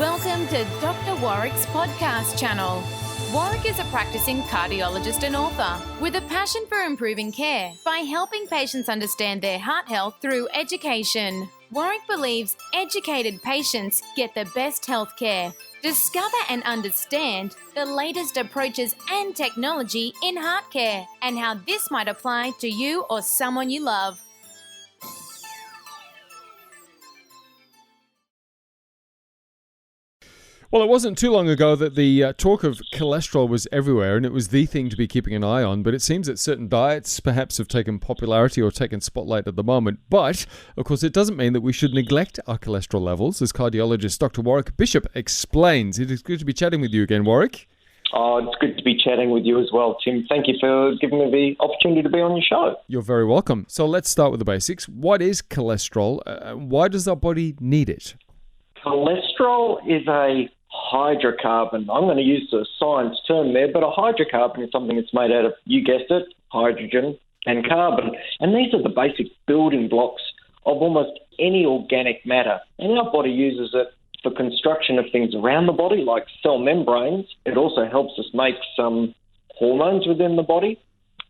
Welcome to Doctor Warrick's podcast channel. Warwick is a practising cardiologist and author with a passion for improving care by helping patients understand their heart health through education. Warwick believes educated patients get the best health care. Discover and understand the latest approaches and technology in heart care and how this might apply to you or someone you love. Well, it wasn't too long ago that the talk of cholesterol was everywhere, and it was the thing to be keeping an eye on. But it seems that certain diets perhaps have taken popularity or taken spotlight at the moment. But, of course, it doesn't mean that we should neglect our cholesterol levels, as cardiologist Doctor Warrick Bishop explains. It is good to be chatting with you again, Warwick. Oh, it's good to be chatting with you as well, Tim. Thank you for giving me the opportunity to be on your show. You're very welcome. So let's start with the basics. What is cholesterol? Why does our body need it? Cholesterol is a hydrocarbon. I'm going to use the science term there, but a hydrocarbon is something that's made out of, you guessed it, hydrogen and carbon. And these are the basic building blocks of almost any organic matter. And our body uses it for construction of things around the body, like cell membranes. It also helps us make some hormones within the body,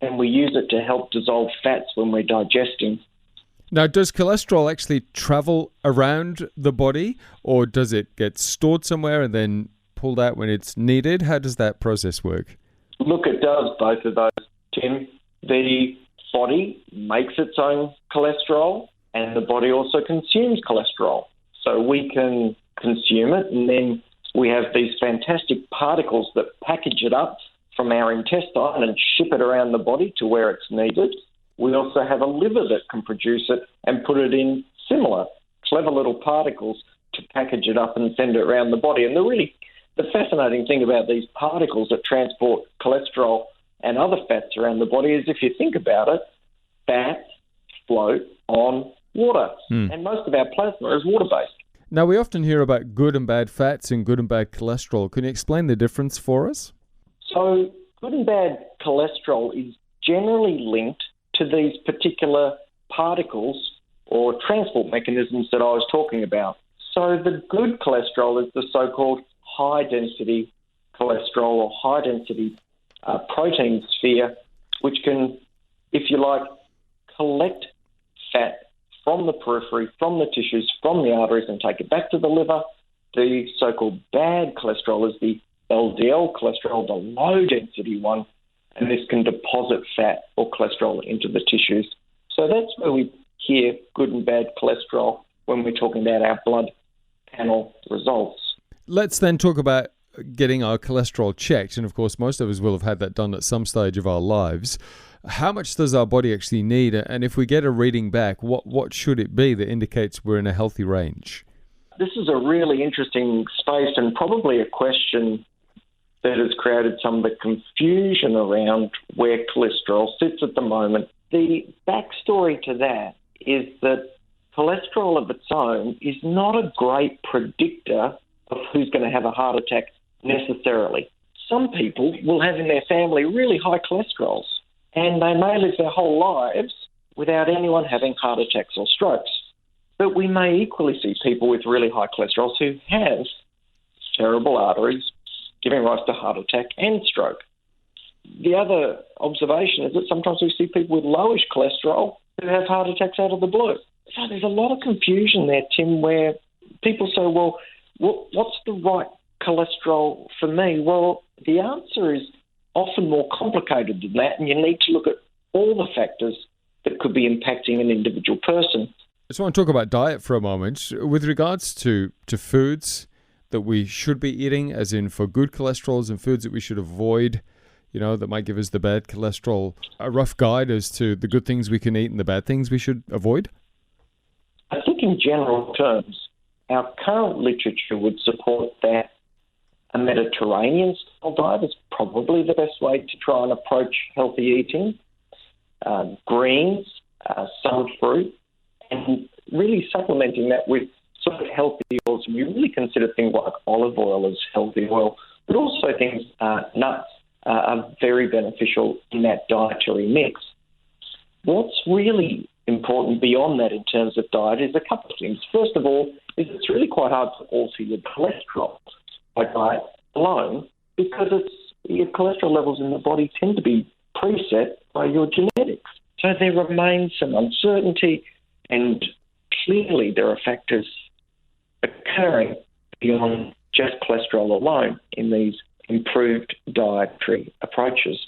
and we use it to help dissolve fats when we're digesting. Now, does cholesterol actually travel around the body, or does it get stored somewhere and then pulled out when it's needed? How does that process work? Look, it does both of those, Tim. The body makes its own cholesterol, and the body also consumes cholesterol. So we can consume it, and then we have these fantastic particles that package it up from our intestine and ship it around the body to where it's needed. We also have a liver that can produce it and put it in similar clever little particles to package it up and send it around the body. And the fascinating thing about these particles that transport cholesterol and other fats around the body is, if you think about it, fats float on water. And most of our plasma is water-based. Now, we often hear about good and bad fats and good and bad cholesterol. Can you explain the difference for us? So good and bad cholesterol is generally linked to these particular particles or transport mechanisms that I was talking about. So the good cholesterol is the so-called high-density cholesterol or high-density protein sphere, which can, if you like, collect fat from the periphery, from the tissues, from the arteries, and take it back to the liver. The so-called bad cholesterol is the LDL cholesterol, the low-density one, and this can deposit fat or cholesterol into the tissues. So that's where we hear good and bad cholesterol when we're talking about our blood panel results. Let's then talk about getting our cholesterol checked. And of course, most of us will have had that done at some stage of our lives. How much does our body actually need? And if we get a reading back, what should it be that indicates we're in a healthy range? This is a really interesting space and probably a question that has created some of the confusion around where cholesterol sits at the moment. The backstory to that is that cholesterol of its own is not a great predictor of who's going to have a heart attack necessarily. Some people will have in their family really high cholesterols, and they may live their whole lives without anyone having heart attacks or strokes. But we may equally see people with really high cholesterols who have cerebral arteries, giving rise to heart attack and stroke. The other observation is that sometimes we see people with lowish cholesterol who have heart attacks out of the blue. So there's a lot of confusion there, Tim, where people say, well, what's the right cholesterol for me? Well, the answer is often more complicated than that, and you need to look at all the factors that could be impacting an individual person. I just want to talk about diet for a moment. With regards to foods that we should be eating, as in for good cholesterols, and foods that we should avoid, that might give us the bad cholesterol, a rough guide as to the good things we can eat and the bad things we should avoid? I think in general terms, our current literature would support that a Mediterranean-style diet is probably the best way to try and approach healthy eating. Greens, some fruit, and really supplementing that with sort of healthy oils. We really consider things like olive oil as healthy oil, but also things, nuts are very beneficial in that dietary mix. What's really important beyond that in terms of diet is a couple of things. First of all, is it's really quite hard to alter your cholesterol by diet alone because your cholesterol levels in the body tend to be preset by your genetics. So there remains some uncertainty, and clearly there are factors occurring beyond just cholesterol alone in these improved dietary approaches.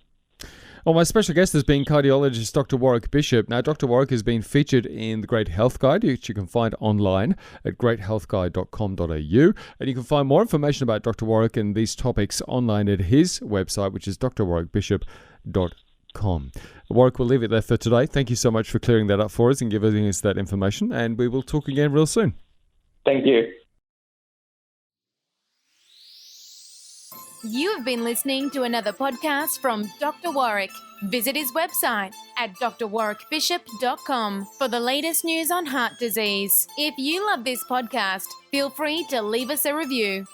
Well, my special guest has been cardiologist Dr. Warwick Bishop. Now, Dr. Warwick has been featured in the Great Health Guide, which you can find online at greathealthguide.com.au. And you can find more information about Dr. Warwick and these topics online at his website, which is drwarwickbishop.com. Warwick, we'll leave it there for today. Thank you so much for clearing that up for us and giving us that information. And we will talk again real soon. Thank you. You have been listening to another podcast from Dr. Warrick. Visit his website at drwarwickbishop.com for the latest news on heart disease. If you love this podcast, feel free to leave us a review.